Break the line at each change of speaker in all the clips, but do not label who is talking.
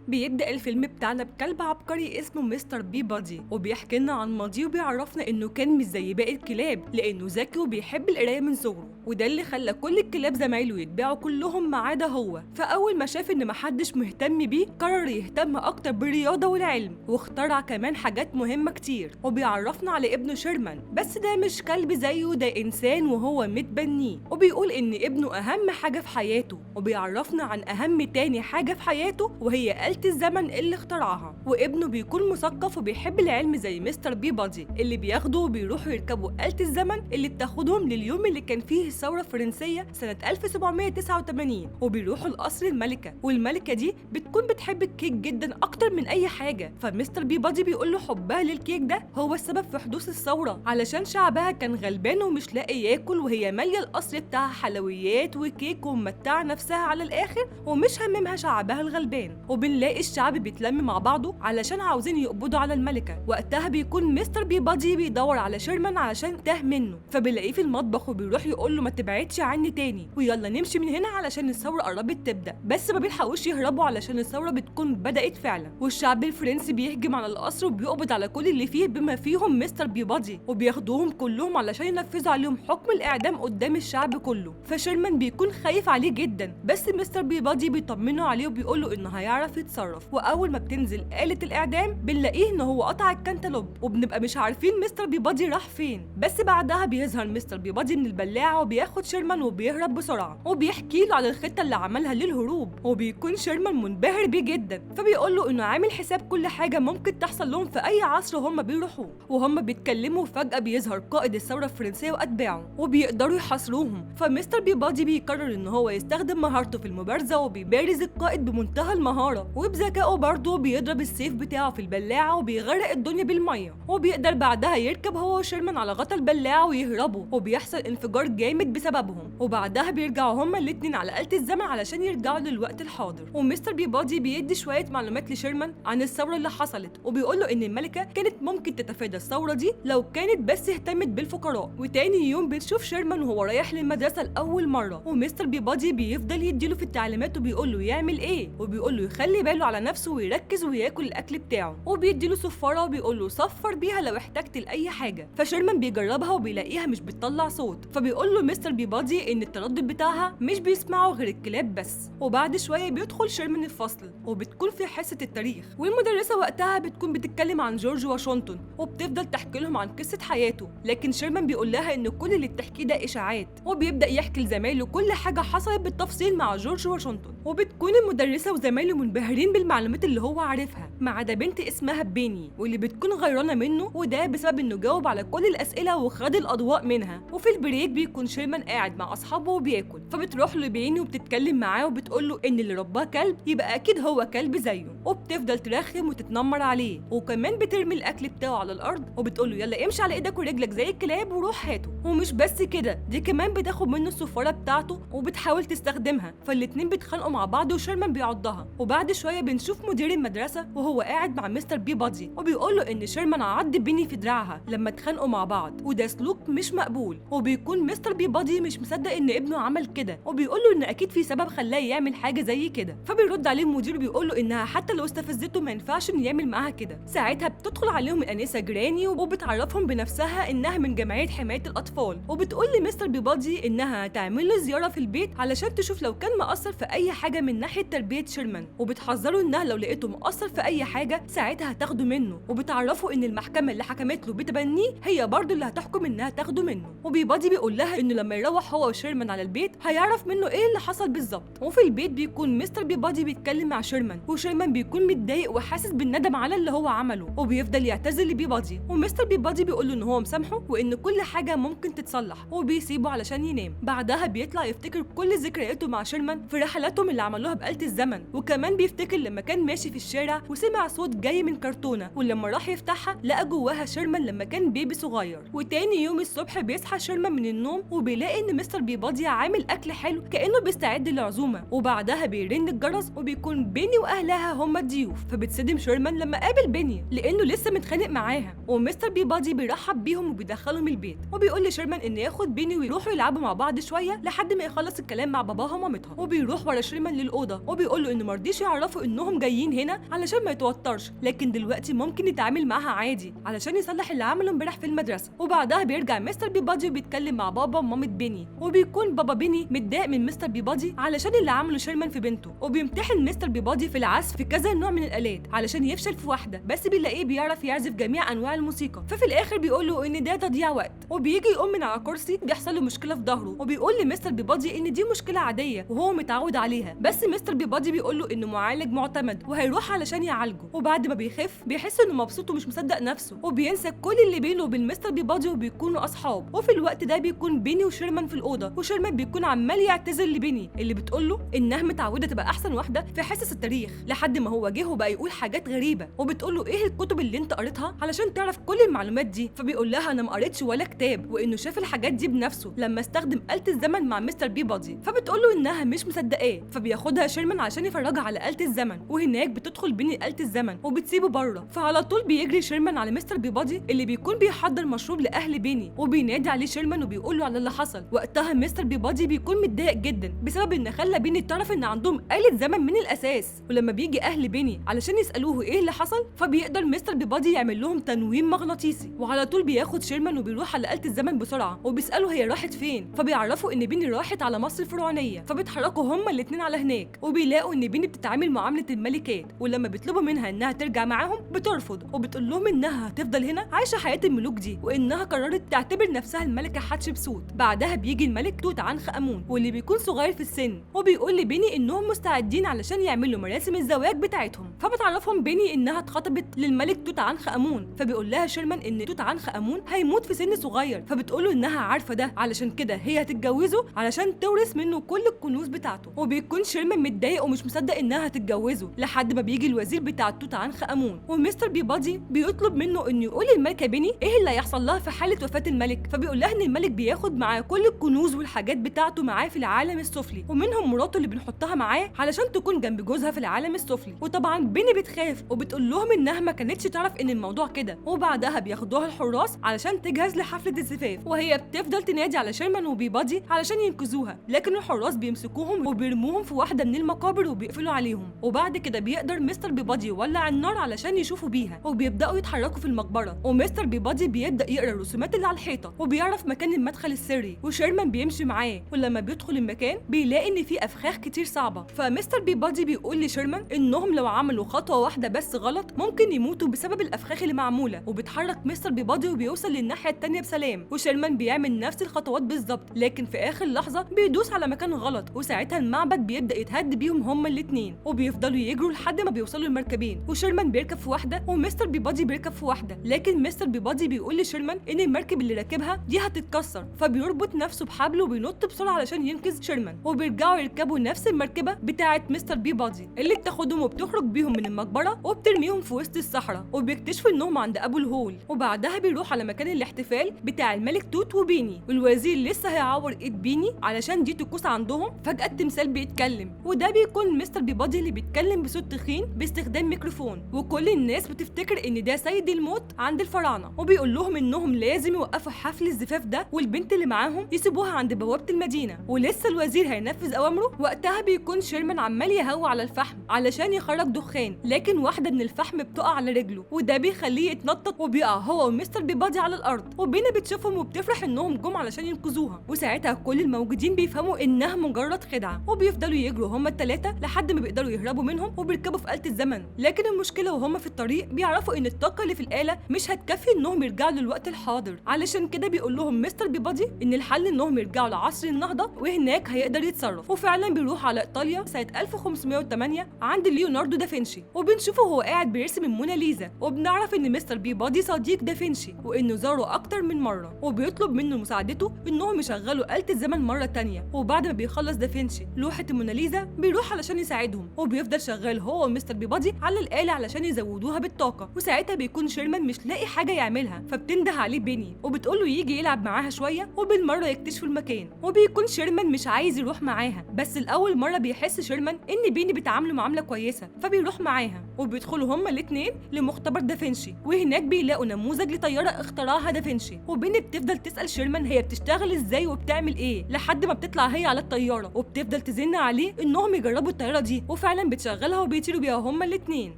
بيبدأ الفيلم بتاعنا بكلب عبقري اسمه مستر بي بادي، وبيحكي لنا عن ماضيه وبيعرفنا انه كان مش زي باقي الكلاب لانه ذكي وبيحب القرايه من صغره، وده اللي خلى كل الكلاب زمايله يتباعوا كلهم ما عدا هو. فاول ما شاف ان محدش مهتم بيه قرر يهتم اكتر بالرياضه والعلم، واخترع كمان حاجات مهمه كتير. وبيعرفنا على ابنه شيرمان، بس ده مش كلب زيه، ده انسان وهو متبنيه، وبيقول ان ابنه اهم حاجه في حياته، وبيعرفنا عن اهم تاني حاجه في حياته وهي آلة الزمن اللي اخترعها. وابنه بيكون مثقف وبيحب العلم زي مستر بي بادي اللي بياخدوا وبيروحوا يركبوا آلة الزمن اللي بتاخدهم لليوم اللي كان فيه الثورة الفرنسية سنة 1789، وبيروحوا لقصر الملكة، والملكة دي بتكون بتحب الكيك جدا أكتر من أي حاجة. فمستر بي بادي بيقول له حبها للكيك ده هو السبب في حدوث الثورة، علشان شعبها كان غلبان ومش لاقي ياكل، وهي مالية القصر بتاعها حلويات وكيك وممتعة نفسها على الآخر ومش هممها شعبها الغلبان. وبنلاقي الشعب بيتلم مع بعضه علشان عاوزين يقبضوا على الملكة. وقتها بيكون مستر بي بادي بيدور على شيرمان علشان تاه منه، فبيلاقيه في المطبخ وبيروح يقول له ما تبعدش عني تاني ويلا نمشي من هنا علشان الثورة قربت تبدأ. بس ما بيلحقوش يهربوا علشان الثورة بتكون بدأت فعلا، والشعب الفرنسي بيهجم على القصر وبيقبض على كل اللي فيه بما فيهم مستر بي بادي، وبياخدوهم كلهم علشان ينفذوا عليهم حكم الإعدام قدام الشعب كله. فشيرمان بيكون خايف عليه جدا، بس مستر بي بادي بيطمنه عليه وبيقول له انه هيعرف يتصرف. واول ما بتنزل آلة الإعدام بنلاقيه ان هو قطع الكنتالوب، وبنبقى مش عارفين مستر بي بادي راح فين. بس بعدها بيظهر مستر بي بادي من البلاعة وبياخد شيرمان وبيهرب بسرعة، وبيحكي له على الخطة اللي عملها للهروب، وبيكون شيرمان منبهر بيه جدا. فبيقول له انه عامل حساب كل حاجة ممكن تحصل لهم في اي عصر هم بيروحوه. وهم بيتكلموا فجأة بيظهر قائد الثورة الفرنسية واتباعه وبيقدروا يحاصروهم. فمستر بي بادي بيقرر ان هو يستخدم مهارته في المبارزة وبيبارز القائد بمنتهى المهارة، وبذكائه برضه بيضرب السيف بتاعه في البلاعة وبيغرق الدنيا بالمية. وبيقدر بعدها يركب هو وشيرمان على غطا البلاعة ويهربوا، وبيحصل انفجار جامد بسببهم. وبعدها بيرجعوا هما الاتنين على آلة الزمن علشان يرجعوا للوقت الحاضر. ومستر بي بادي بيدي شوية معلومات لشيرمان عن الثورة اللي حصلت، وبيقول له ان الملكة كانت ممكن تتفادى الثورة دي لو كانت بس اهتمت بالفقراء. وتاني يوم بنشوف شيرمان وهو رايح للمدرسة لأول مرة، ومستر بي بادي بيفضل يديله في التعليمات وبيقول له يعمل ايه، وبيقول له يخلي باله على نفسه ويركز وياكل الاكل بتاعه، وبيديله صفاره وبيقول له صفر بيها لو احتجت لاي حاجه. فشيرمان بيجربها وبيلاقيها مش بتطلع صوت، فبيقول له مستر بي بادي ان التردد بتاعها مش بيسمعه غير الكلاب بس. وبعد شويه بيدخل شيرمان الفصل وبتكون في حصه التاريخ، والمدرسه وقتها بتكون بتتكلم عن جورج واشنطن وبتفضل تحكي لهم عن قصه حياته. لكن شيرمان بيقول لها ان كل اللي بتحكيه ده اشاعات، وبيبدا يحكي لزمايله كل حاجه حصلت بالتفصيل مع جورج واشنطن. وبتكون المدرسة وزمايله منبهرين بالمعلومات اللي هو عارفها، ما عدا بنت اسمها بيني واللي بتكون غيرانة منه، وده بسبب انه جاوب على كل الأسئلة وخد الأضواء منها. وفي البريك بيكون شيرمان قاعد مع أصحابه وبياكل، فبتروح لبيني وبتتكلم معاه وبتقول له ان اللي رباه كلب يبقى أكيد هو كلب زيه، وبتفضل ترخم وتتنمر عليه، وكمان بترمي الأكل بتاعه على الأرض وبتقول له يلا امشي على ايدك ورجلك زي الكلاب وروح هاته. ومش بس كده، دي كمان بتاخد منه الصفارة بتاعته وبتحاول تستخدمها، فالاتنين بيتخانقوا مع بعض وشيرمان بيعضها. وبعد شويه بنشوف مدير المدرسه وهو قاعد مع مستر بي بادي وبيقول له ان شيرمان عض بيني في دراعها لما اتخانقوا مع بعض، وده سلوك مش مقبول. وبيكون مستر بي بادي مش مصدق ان ابنه عمل كده، وبيقول له ان اكيد في سبب خلاه يعمل حاجه زي كده. فبيرد عليه المدير بيقول له انها حتى لو استفزته ما ينفعش انه يعمل معاها كده. ساعتها بتدخل عليهم الانسه جراني وبتعرفهم بنفسها انها من جمعيه حمايه الاطفال، وبتقول لمستر بي بادي انها هتعمل له زياره في البيت علشان تشوف لو كان مقصر في اي حاجه من ناحيه تربيه شيرمان، وبتحذره انها لو لقيته مقصر في اي حاجه ساعتها هتاخده منه، وبتعرفه ان المحكمه اللي حكمت له بتبنيه هي برضه اللي هتحكم انها تاخده منه. وبيبادي بيقول لها انه لما يروح هو وشيرمان على البيت هيعرف منه ايه اللي حصل بالظبط. وفي البيت بيكون مستر بيبادي بيتكلم مع شيرمان، وشيرمان بيكون متضايق وحاسس بالندم على اللي هو عمله، وبيفضل يعتذر لبيبادي، ومستر بيبادي بيقول له ان هو مسامحه وان كل حاجه ممكن تتصلح، وبيسيبه علشان ينام. بعدها بيطلع يفتكر كل ذكرياته مع شيرمان في رحلاتهم اللي عملوها بآلة الزمن، وكمان بيفتكر لما كان ماشي في الشارع وسمع صوت جاي من كرتونه، ولما راح يفتحها لقى جواها شيرمان لما كان بيبي صغير. وتاني يوم الصبح بيصحى شيرمان من النوم وبيلاقي ان مستر بيبادي عامل اكل حلو كانه بيستعد للعزومه. وبعدها بيرن الجرس وبيكون بيني واهلها هم الضيوف، فبتصدم شيرمان لما قابل بيني لانه لسه متخانق معاها، ومستر بيبادي بيرحب بيهم وبيدخلهم البيت، وبيقول لشيرمان ان ياخد بيني ويروحوا يلعبوا مع بعض شويه لحد ما يخلص الكلام مع باباها ومامتها. وبيروح ورا شيرمان للاوضه وبيقول له انه مرضيش يعرفه بيعرفوا انهم جايين هنا علشان ما يتوترش، لكن دلوقتي ممكن يتعامل معاها عادي علشان يصلح اللي عمله امبارح في المدرسه. وبعدها بيرجع مستر بيبادي وبيتكلم مع بابا ومامة بيني، وبيكون بابا بيني متضايق من مستر بيبادي علشان اللي عمله شيرمان في بنته، وبيمتحن مستر بيبادي في العزف في كذا نوع من الالات علشان يفشل في واحده، بس بيلاقيه بيعرف يعزف جميع انواع الموسيقى. ففي الاخر بيقول له ان ده تضييع وقت، وبيجي يقوم من على كرسي بيحصل له مشكله في ظهره، وبيقول لمستر بيبادي ان دي مشكله عاديه وهو متعود عليها، بس مستر بيبادي بيقول له انه معالج معتمد وهيروح علشان يعالجه. وبعد ما بيخف بيحس انه مبسوط ومش مصدق نفسه، وبينسى كل اللي بينه وبين مستر بيبادي وبيكونوا اصحاب. وفي الوقت ده بيكون بيني وشيرمان في الاوضه، وشيرمان بيكون عمال يعتذر لبيني اللي بتقول له انها متعوده تبقى احسن واحده في حصص التاريخ، لحد ما هو جه وبقى يقول حاجات غريبه، وبتقول له ايه الكتب اللي انت قريتها علشان تعرف كل المعلومات دي. فبيقول لها انا ما قريتش ولا كتاب، وانه شاف الحاجات دي بنفسه لما استخدم آلة الزمن مع مستر بيبادي. فبتقول له انها مش مصدقاه، فبياخدها شيرمان عشان يفرجها على آلة الزمن، وهناك بتدخل بيني آلة الزمن وبتسيبه بره. فعلى طول بيجري شيرمان على مستر بيبادي اللي بيكون بيحضر مشروب لاهل بيني، وبينادي عليه شيرمان وبيقول له على اللي حصل. وقتها مستر بيبادي بيكون متضايق جدا بسبب ان خلى بيني تعرف ان عندهم آلة زمن من الاساس، ولما بيجي اهل بيني علشان يسالوه ايه اللي حصل فبيقدر مستر بيبادي يعمل لهم تنويم مغناطيسي، وعلى طول بياخد شيرمان وبيروح على آلة الزمن بسرعه وبيساله هي راحت فين. فبيعرفوا ان بيني راحت على مصر الفرعونيه، فبيتحركوا هما الاثنين على هناك، وبيلاقوا ان بيني بتتعامل معامله الملكات، ولما بيطلبوا منها انها ترجع معاهم بترفض، وبتقول لهم انها هتفضل هنا عايشه حياه الملوك دي، وانها قررت تعتبر نفسها الملكه حتشبسوت. بعدها بيجي الملك توت عنخ امون واللي بيكون صغير في السن، وبيقول لبيني انهم مستعدين علشان يعملوا مراسم الزواج بتاعتهم. فبتعرفهم بيني انها اتخطبت للملك توت عنخ امون، فبيقول لها شيرمان ان توت عنخ امون هيموت في سن صغير، فبتقول له انها عارفه ده علشان كده هي هتتجوزه علشان تورث منه كل الكنوز بتاعته. وبيكون شيرمان متضايق ومش مصدق انها هتتجوزه، لحد ما بيجي الوزير بتاع توت عنخ امون، ومستر بيبادي بيطلب منه انه يقول للملكه بيني ايه اللي هيحصل لها في حاله وفاه الملك. فبيقول لها ان الملك بياخد معاه كل الكنوز والحاجات بتاعته معاه في العالم السفلي، ومنهم مراته اللي بنحطها معاه علشان تكون جنب جوزها في العالم السفلي. وطبعا بيني بتخاف وبتقول لهم انها ما كانتش تعرف ان الموضوع كده، وبعدها بياخدوها الحراس علشان تجهز لحفله الزفاف، وهي بتفضل تنادي على شيرمان وبيبادي علشان ينقذوها، لكن الحراس بيمسكوهم وبيرموهم في واحده من المقابر وبيقفلوا عليهم. وبعد كده بيقدر مستر بيبادي يولع النار علشان يشوفوا بيها، وبيبداوا يتحركوا في المقبره، ومستر بيبادي بيبدا يقرا الرسومات اللي على الحيطه وبيعرف مكان المدخل السري، وشيرمان بيمشي معاه، ولما بيدخل المكان بيلاقي ان في افخاخ كتير صعبه. فمستر بيبادي بيقول لشيرمان انهم لو عملوا خطوه واحده بس غلط ممكن يموتوا بسبب الافخاخ اللي معموله، وبيتحرك مستر بيبادي وبيوصل للناحيه الثانيه بسلام، وشيرمان بيعمل نفس الخطوات بالظبط، لكن في اخر لحظه بيدوس على مكان غلط، وساعتها المعبد بيبدا يتهد بيهم هما الاثنين، وبيفضلوا يجروا لحد ما بيوصلوا المركبين، وشيرمان بيركب في واحده ومستر بيبادي بيركب في واحده، لكن مستر بيبادي بيقول لشيرمان ان المركب اللي راكبها دي هتتكسر، فبيربط نفسه بحبل وبينط بسرعه علشان ينقذ شيرمان، وبيرجعوا يركبوا نفس المركبه بتاعه مستر بيبادي اللي بتاخدهم وبتخرج بيهم من المقبره وبترميهم في وسط الصحراء، وبيكتشفوا انهم عند ابو الهول. وبعدها بيروح على مكان الاحتفال بتاع الملك توت وبيني، والوزير لسه هيعور ايد بيني علشان دي طقوس عندهم. فجاه التمثال بيتكلم، وده بيكون مستر بيبادي اللي بيتكلم بصوت تخين باستخدام ميكروفون، وكل الناس بتفتكر ان ده سيد الموت عند الفراعنه، وبيقول لهم انهم لازم يوقفوا حفل الزفاف ده والبنت اللي معاهم يسيبوها عند بوابه المدينه، ولسه الوزير هينفذ اوامره. وقتها بيكون شيرمان عمال يهوى على الفحم علشان يخرج دخان، لكن واحده من الفحم بتقع على رجله، وده بيخليه يتنطط وبيقع هو ومستر بيبادي على الارض، وبينا بتشوفهم وبتفرح انهم جم علشان ينقذوها، وساعتها كل الموجودين بيفهموا انها مجرد خدعه، وبيفضلوا يجروا هما الثلاثه لحد ما بيقدروا يهربوا منهم وبيركبوا في آلة الزمن. لكن المشكله وهما في الطريق بيعرفوا ان الطاقه اللي في الآلة مش هتكفي انهم يرجعوا للوقت الحاضر، علشان كده بيقول لهم مستر بيبادي ان الحل انهم يرجعوا لعصر النهضه وهناك هيقدر يتصرف. وفعلا بيروح على ايطاليا سنه 1508 عند ليوناردو دافنشي، وبنشوفه هو قاعد بيرسم الموناليزا، وبنعرف ان مستر بيبادي صديق دافنشي وانه زاره اكتر من مره، وبيطلب منه مساعدته انهم يشغلوا آلة الزمن مره تانية. وبعد ما بيخلص دافنشي لوحه الموناليزا بيروح علشان يساعدهم، وبيفضل شغال هو ومستر بيبادي على الآلة علشان يزودوها بالطاقه. وساعتها بيكون شيرمان مش لاقي حاجه يعملها، فبتنده عليه بيني وبتقول له يجي يلعب معاها شويه، وبالمره يكتشفوا المكان، وبيكون شيرمان مش عايز يروح معاها، بس لاول مره بيحس شيرمان ان بيني بتعامله معامله كويسه، فبيروح معاها، وبيدخلوا هما الاثنين لمختبر دافنشي، وهناك بيلاقوا نموذج لطياره اخترعها دافنشي، وبيني بتفضل تسال شيرمان هي بتشتغل ازاي وبتعمل ايه، لحد ما بتطلع هي على الطياره وبتفضل تزن عليه انهم يجربوا الطياره دي، وفعلا فعلا بتشغلها وبيطيروا بيها هما الاتنين،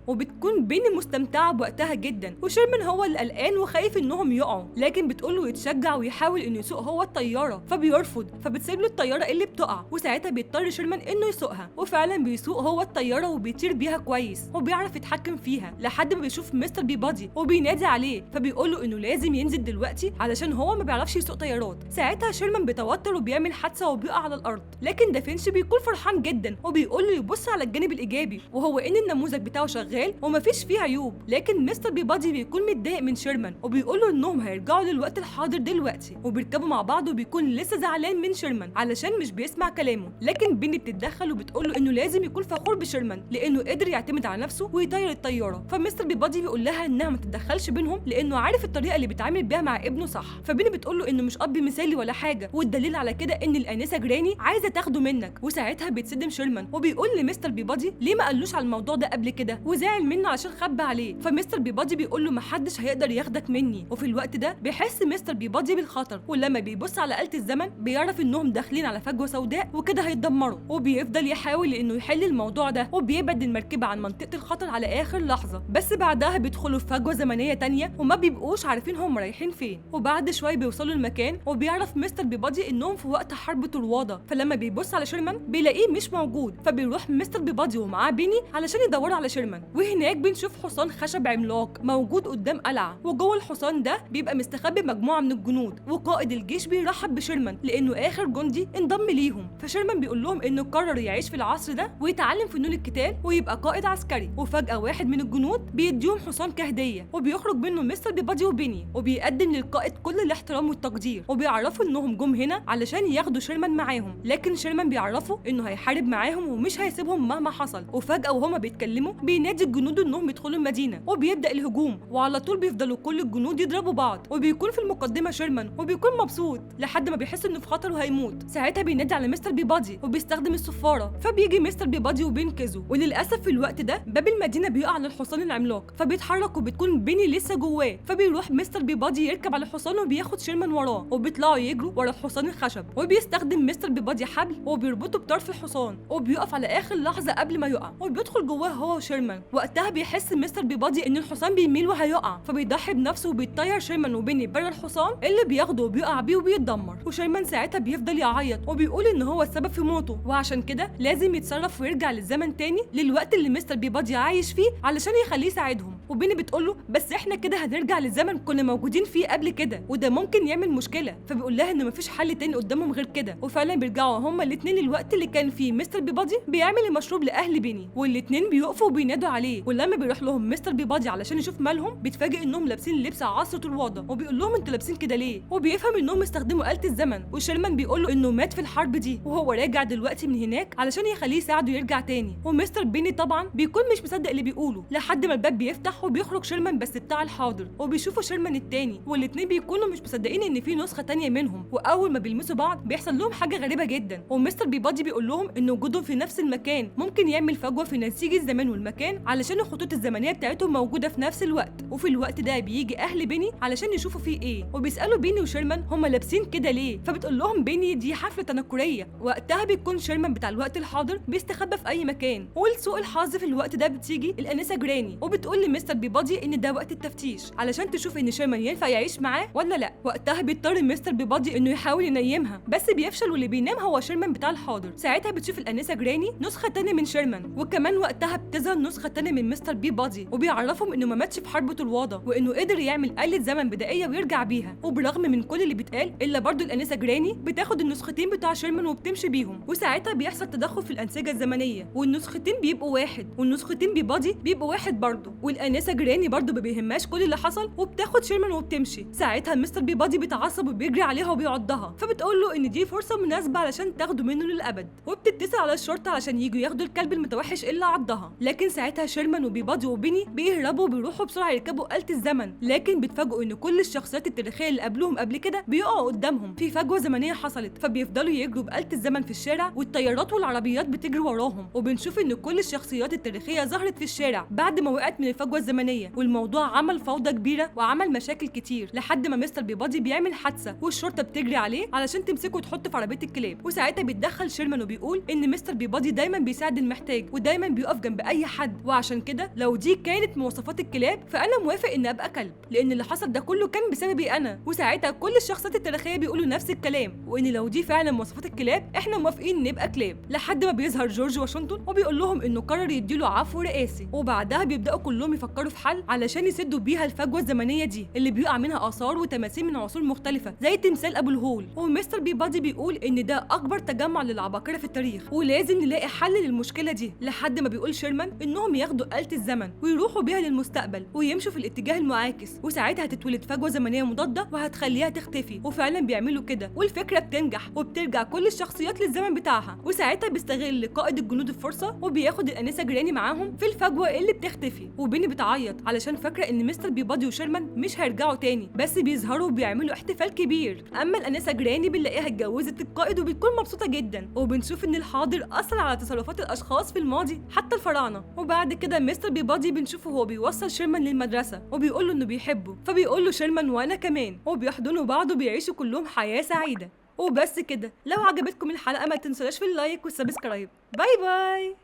وبتكون بيني مستمتعه بوقتها جدا، وشيرمان هو اللي قلقان وخايف انهم يقعوا، لكن بتقوله يتشجع ويحاول انه يسوق هو الطياره، فبيرفض، فبتسيب له الطياره اللي بتقع، وساعتها بيضطر شيرمان انه يسوقها، وفعلا بيسوق هو الطياره وبيطير بيها كويس وبيعرف يتحكم فيها لحد ما بيشوف مستر بيبادي وبينادي عليه، فبيقوله انه لازم ينزل دلوقتي علشان هو ما بيعرفش يسوق طيارات. ساعتها شيرمان بيتوتر وبيعمل حادثه وبيقع على الارض، لكن دافنشي بيكون فرحان جدا وبيقول له يبص على الجانب الايجابي، وهو ان النموذج بتاعه شغال ومفيش فيه عيوب. لكن مستر بيبادي بيكون متضايق من شيرمان وبيقول له انهم هيرجعوا للوقت الحاضر دلوقتي، وبيركبوا مع بعض وبيكون لسه زعلان من شيرمان علشان مش بيسمع كلامه، لكن بيني بتتدخل وبتقول له انه لازم يكون فخور بشيرمان لانه قدر يعتمد على نفسه ويطير الطياره. فمستر بيبادي بيقول لها انها ما تتدخلش بينهم لانه عارف الطريقه اللي بيتعامل بيها مع ابنه صح. فبيني بتقول له انه مش اب مثالي ولا حاجه، والدليل على كده ان الانسه جراني عايزه تاخده منك. وساعتها بيتصدم شيرمان وبيقول لمستر بيبادي ليه ما قالوش على الموضوع ده قبل كده، وزعل منه عشان خبى عليه. فمستر بيبادي بيقول له محدش هيقدر ياخدك مني. وفي الوقت ده بيحس مستر بيبادي بالخطر، ولما بيبص على آلة الزمن بيعرف انهم داخلين على فجوه سوداء وكده هيتدمروا، وبيفضل يحاول انه يحل الموضوع ده، وبيبعد المركبه عن منطقه الخطر على اخر لحظه. بس بعدها بيدخلوا في فجوه زمنيه تانية وما بيبقوش عارفين هم رايحين فين. وبعد شويه بيوصلوا المكان وبيعرف مستر بيبادي انهم في وقت حرب طروادة، فلما بيبص على شيرمان بيلاقيه مش موجود، فبيروح مستر بيبادي ومعاه بيني علشان يدوروا على شيرمان. وهناك بنشوف حصان خشب عملاق موجود قدام قلعه، وجوه الحصان ده بيبقى مستخبي مجموعه من الجنود، وقائد الجيش بيرحب بشيرمان لانه اخر جندي انضم ليهم. فشيرمان بيقول لهم انه قرر يعيش في العصر ده ويتعلم فنون القتال ويبقى قائد عسكري. وفجاه واحد من الجنود بيديهم حصان كهديه، وبيخرج منه مستر بيبادي وبيني، وبيقدم للقائد كل الاحترام والتقدير، وبيعرفوا انهم جم هنا علشان ياخدوا شيرمان معاهم. لكن شيرمان بيعرفوا انه هيحارب معاهم ومش هيسيبهم مهما حصل. وفجاه وهما بيتكلموا بينادي الجنود انهم يدخلوا المدينه، وبيبدا الهجوم، وعلى طول بيفضلوا كل الجنود يضربوا بعض، وبيكون في المقدمه شيرمان وبيكون مبسوط لحد ما بيحس انه في خطر وهيموت. ساعتها بينادي على مستر بيبادي وبيستخدم الصفاره، فبيجي مستر بيبادي وبينقذه. وللاسف في الوقت ده باب المدينه بيقع على الحصان العملاق، فبيتحرك وبتكون بيني لسه جواه، فبيروح مستر بيبادي يركب على الحصان وبياخد شيرمان وراه، وبيطلعوا يجروا ورا الحصان الخشب، وبيستخدم مستر بيبادي حبل وبيربطه بطرف الحصان، وبيقف على اخر لحظه قبل ما يقع، وبيدخل جواه هو وشيرمان. وقتها بيحس مستر بيبادي ان الحصان بيميل وهيقع، فبيضحي بنفسه وبيطير شيرمان وبيني بره الحصان اللي بياخده وبيقع بيه وبيتدمر. وشيرمان ساعتها بيفضل يعيط وبيقول ان هو السبب في موته، وعشان كده لازم يتصرف ويرجع للزمن تاني للوقت اللي مستر بيبادي عايش فيه علشان يخليه يساعدهم. وبيني بتقوله بس احنا كده هنرجع للزمن كنا موجودين فيه قبل كده، وده ممكن يعمل مشكله. فبيقول لها ان مفيش حل تاني قدامهم غير كده. وفعلا بيرجعوا هما الاثنين للوقت اللي كان فيه مستر بيبادي بيعمل المشروب لاهل بيني، والاثنين بيقفوا وبينادوا عليه. ولما بيروح لهم مستر بيبادي علشان يشوف مالهم بيتفاجئ انهم لابسين لبس عصر طروادة، وبيقول لهم انتوا لابسين كده ليه، وبيفهم انهم استخدموا آلة الزمن. وشيرمان بيقول له انه مات في الحرب دي وهو راجع دلوقتي من هناك علشان يخليه يساعده يرجع تاني. ومستر بيني طبعا بيكون مش مصدق اللي بيقوله لحد ما الباب بيفتح وبيخرج شيرمان بس بتاع الحاضر، وبيشوفوا شيرمان التاني، والاثنين بيكونوا مش مصدقين ان في نسخه تانيه منهم. واول ما بيلمسوا بعض بيحصل لهم حاجه غريبه جدا، ومستر بيبادي بيقول لهم ان وجودهم في نفس المكان ممكن يعمل فجوه في نسيج الزمان والمكان علشان الخطوط الزمنيه بتاعتهم موجوده في نفس الوقت. وفي الوقت ده بيجي اهل بيني علشان يشوفوا فيه ايه، وبيسالوا بيني وشيرمان هم لابسين كده ليه، فبتقول لهم بيني دي حفله تنكريه. وقتها بيكون شيرمان بتاع الوقت الحاضر بيستخبى في اي مكان. ولسوء الحظ في الوقت ده بتيجي الانسه جراني وبتقول لمستر بيبادي ان ده وقت التفتيش علشان تشوف ان شيرمان ينفع يعيش معاه ولا لا. وقتها بيضطر مستر بيبادي انه يحاول ينيمها بس بيفشل، واللي بينام هو شيرمان بتاع الحاضر. ساعتها بتشوف الانسه جراني نسخه تانية من شيرمان، وكمان وقتها بتظهر نسخه تانية من مستر بيبادي وبيعرفهم انه ما ماتش في حرب طروادة وانه قدر يعمل آلة زمن بدائيه ويرجع بيها. وبرغم من كل اللي بيتقال الا برضه الانسه جراني بتاخد النسختين بتاع شيرمان وبتمشي بيهم. وساعتها بيحصل تدخل في الانسجه الزمنيه والنسختين بيبقوا واحد، والنسختين بيبادي بيبقوا واحد برضه. والانسه جراني برضه ما بيهمهاش كل اللي حصل وبتاخد شيرمان وبتمشي. ساعتها مستر بيبادي بيتعصب وبيجري عليها وبيعضها، فبتقول له ان دي فرصه مناسبه علشان تاخده منه للابد، وبتتصل على الشرطه علشان يجوا ياخدوا الكلب المتوحش اللي عضها. لكن ساعتها شيرمان وبيبادي وبيني بيهربوا وبيروحوا بسرعه يركبوا آلة الزمن، لكن بيتفاجئوا ان كل الشخصيات التاريخيه اللي قبلهم قبل كده بيقعوا قدامهم في فجوه زمنيه حصلت. فبيفضلوا يجروا بآلة الزمن في الشارع والطيارات والعربيات بتجري وراهم، وبنشوف ان كل الشخصيات التاريخيه ظهرت في الشارع بعد ما وقعت من الفجوه الزمنيه، والموضوع عمل فوضى كبيره وعمل مشاكل كتير لحد ما مستر بيبادي بيعمل حادثه والشرطه بتجري عليه علشان تمسكه وتحطه في عربيه الكلاب. وساعتها بيتدخل شيرمان وبيقول ان مستر بيبادي دايما بيساعد المحتاج ودايما بيقف جنب اي حد، وعشان كده لو دي كانت مواصفات الكلاب فانا موافق ان ابقى كلب، لان اللي حصل ده كله كان بسببي انا. وساعتها كل الشخصيات التاريخيه بيقولوا نفس الكلام، وان لو دي فعلا مواصفات الكلاب احنا موافقين نبقى كلاب. لحد ما بيظهر جورج واشنطن وبيقول لهم انه قرر يديله عفو رئاسي، وبعدها بيبداوا كلهم يفكروا في حل علشان يسدوا بيها الفجوه الزمنيه دي اللي بيقع منها اثار وتماثيل من عصور مختلفه زي تمثال ابو الهول. ومستر بيبادي بيقول ان ده اكبر تجمع للعباقره في التاريخ ولازم نلاقي حل للمشكله دي، لحد ما بيقول شيرمان انهم ياخدوا آلة الزمن ويروحوا بيها للمستقبل ويمشوا في الاتجاه المعاكس، وساعتها هتتولد فجوه زمنيه مضاده وهتخليها تختفي. وفعلا بيعملوا كده والفكره بتنجح وبترجع كل الشخصيات للزمن بتاعها. وساعتها بيستغل قائد الجنود الفرصه وبياخد الانسه جراني معاهم في الفجوه اللي بتختفي، وبيني بتعيط علشان فاكره ان مستر بيبادي وشيرمان مش هيرجعوا تاني، بس بيظهروا وبيعملوا احتفال كبير. اما الانسه جراني بنلاقيها اتجوزت القائد وبتكون مبسوطه جدا، وبنشوف ان الحاضر اثر على تصرفات الاشخاص في الماضي حتى الفراعنه. وبعد كده مستر بيبادي بنشوفه وهو بيوصل شيرمان للمدرسه وبيقول له انه بيحبه، فبيقول له شيرمان وانا كمان، وبيحضنوا بعض وبيعيشوا كلهم حياه سعيده. وبس كده، لو عجبتكم الحلقه ما تنسوش في اللايك والسبسكرايب. باي باي.